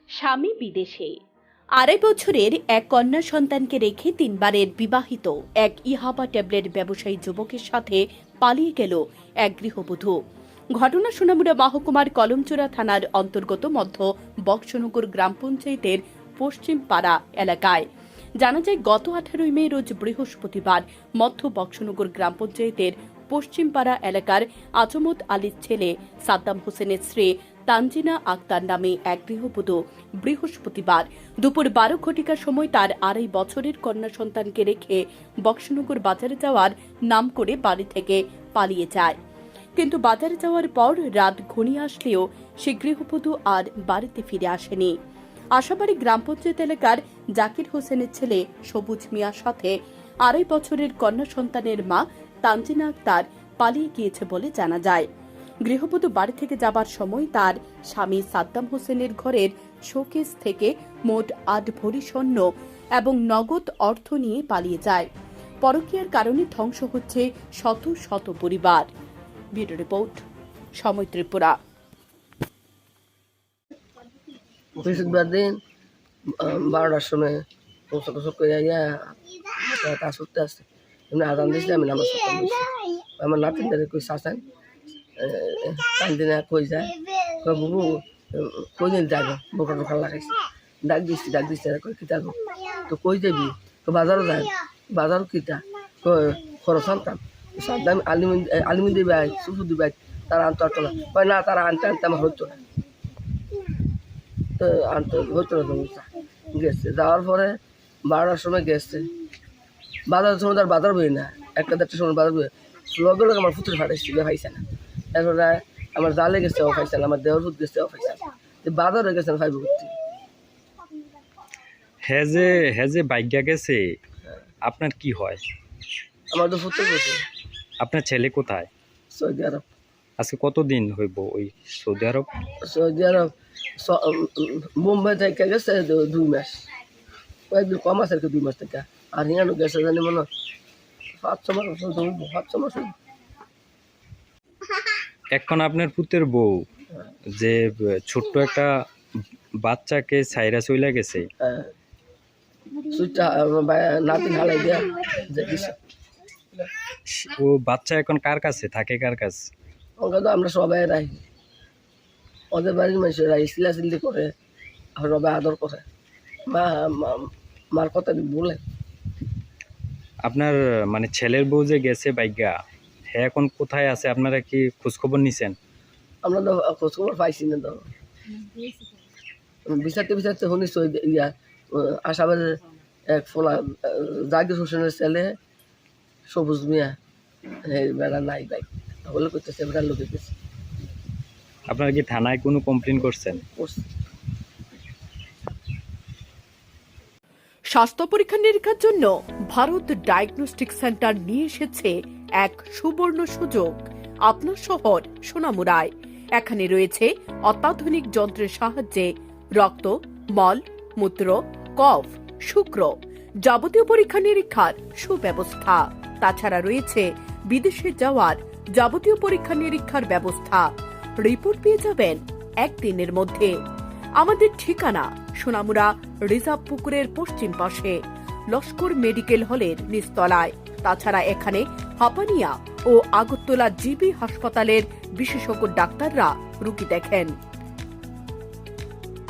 স্বামী বিদেশে। 2.5 বছরের এক কন্যা সন্তানকে রেখে 3বারের বিবাহিত এক ইহাবা ট্যাবলেট ব্যবসায়ী যুবকের সাথে পালিয়ে গেল এক গৃহবধূ। ঘটনা সোনামুড়া মহকুমার কলমচোরা থানার অন্তর্গত মধ্য বক্সনগর গ্রাম পঞ্চায়েতের পশ্চিম পাড়া এলাকায়। জানা যায়, গত 18 মে রোজ বৃহস্পতিবার মধ্য বক্সনগর গ্রাম পঞ্চায়েতের পশ্চিম পাড়া এলাকার আজমত আলীর ছেলে সাদ্দাম হোসেনের স্ত্রী তানজিনা আক্তার নামে এক গৃহবধূ বৃহস্পতিবার দুপুর 12 ঘটিকার সময় তার 2.5 বছরের কন্যা সন্তানকে রেখে বক্সনগর বাজারে যাওয়ার নাম করে বাড়ি থেকে পালিয়ে যায়। কিন্তু বাজারে যাওয়ার পর রাত ঘনিয়ে আসলেও সে গৃহবধূ আর বাড়িতে ফিরে আসেনি। আশাবাড়ি গ্রাম পঞ্চায়েত এলাকার জাকির হোসেনের ছেলে সবুজ মিয়ার সাথে 2.5 বছরের কন্যা সন্তানের মা তানজিনা আক্তার পালিয়ে গিয়েছে বলে জানা যায়। গৃহবধূ বাড়ি থেকে যাবার সময় তার স্বামী সাদ্দাম হোসেনের ঘরের শোকেস থেকে মোট 8 ভরি স্বর্ণ এবং নগদ অর্থ নিয়ে পালিয়ে যায়। পরকীয়ার কারণে ধ্বংস হচ্ছে শত শত পরিবার। ব্যুরো রিপোর্ট, সময় ত্রিপুরা। দিন 12টার সময় কাজ করতে আসছে, এমনি আদান দিয়েছি। আমি নামাজ আমার নাতিনদের কই শাসান কান্দিনা কই যায়, বুবু কই দিন যাবো, বোকা টোকা লাগাইছি। ডাক দিচ্ছি কই কিতা গো, তো কই যাবি? তো বাজারও যায়, বাজারও কিতা খরচ আনতাম। সাদ্দাম আলিমিন দিবে সুফু দিবে, তারা আনতে পারতো না। কয় না, তারা আনতে আমার হতো না, তো আনতে হতো না। গেছে, যাওয়ার পরে 12টার সময় গেছে। বাজারের সময় তার বাজার বই না, 1-1:30টার সময় বাজার বই। লগে লগে আমার ফুতুর ফাটাইছি, পাইছে না। এরপরে আমার জালে গেছে, ও পাইছে না। আমার দেওয়ার ফুট গেছে, ও পাইছে না। বাজারে গেছে ফাইভ করতে। হেজে বাইকা গেছে, আপনার কি হয়? আমার তো ফুতুর গেছে। আপনার ছেলে কোথায়? সৌদি আরব। আজকে কতদিন হইব ওই সৌদি আরব? সৌদি আরব মুম্বাই থেকে গেছে 2 মাস, কয়েকদিন কম আছে আর কি, 2 মাস থেকে। আর হিয়ানো গেছে জানি মনে 5-6 মাস, 5-6 মাস। এখন আপনার পুতের বউ যে ছোট্ট একটা বাচ্চাকে সাইরা চইলা গেছে, নাতিন হালাই দেয়া দিছে। ও বাচ্চা এখন কার কাছে থাকে, কার কাছে? ওকে তো আমরা সবাই রাখি, ওদের বাড়ির মানুষেরা সিলাসিলি করে, সবাই আদর করে। মার কথা বলে। আপনার মানে ছেলের বউ যে গেছে বাইগা, হ্যাঁ এখন কোথায় আছে? আপনারা কি খোঁজখবর নিছেন? আমরা তো খোঁজখবর পাইছি না। তো বিচারতে শুনিস ইয়া আশাবাদের এক ফোলা জাকির হোসেনের ছেলে সবুজ মিয়া, বেড়া নাই ভাই বলে করতেছে, বেড়ার লোক গেছে। আপনারা কি থানায় কোনো কমপ্লেন করছেন? স্বাস্থ্য পরীক্ষা নিরীক্ষার জন্য ভারত ডায়াগনস্টিক সেন্টার নিয়ে এসেছে এক সুবর্ণ সুযোগ আপনার শহর সোনামুড়ায়। এখানে রয়েছে অত্যাধুনিক যন্ত্রের সাহায্যে রক্ত, মল, মূত্র, কফ, শুক্র যাবতীয় পরীক্ষা নিরীক্ষার সুব্যবস্থা। তাছাড়া রয়েছে বিদেশে যাওয়ার যাবতীয় পরীক্ষা নিরীক্ষার ব্যবস্থা। রিপোর্ট পেয়ে যাবেন একদিনের মধ্যে। আমাদের ঠিকানা সোনামুড়া রিজার্ভ পুকুরের পশ্চিম পাশে, লস্কর মেডিকেল হলের নিচতলায়। তাছাড়া এখানে হাপানিয়া ও আগরতলা জিবি হাসপাতালের বিশেষজ্ঞ ডাক্তাররা রোগী দেখেন।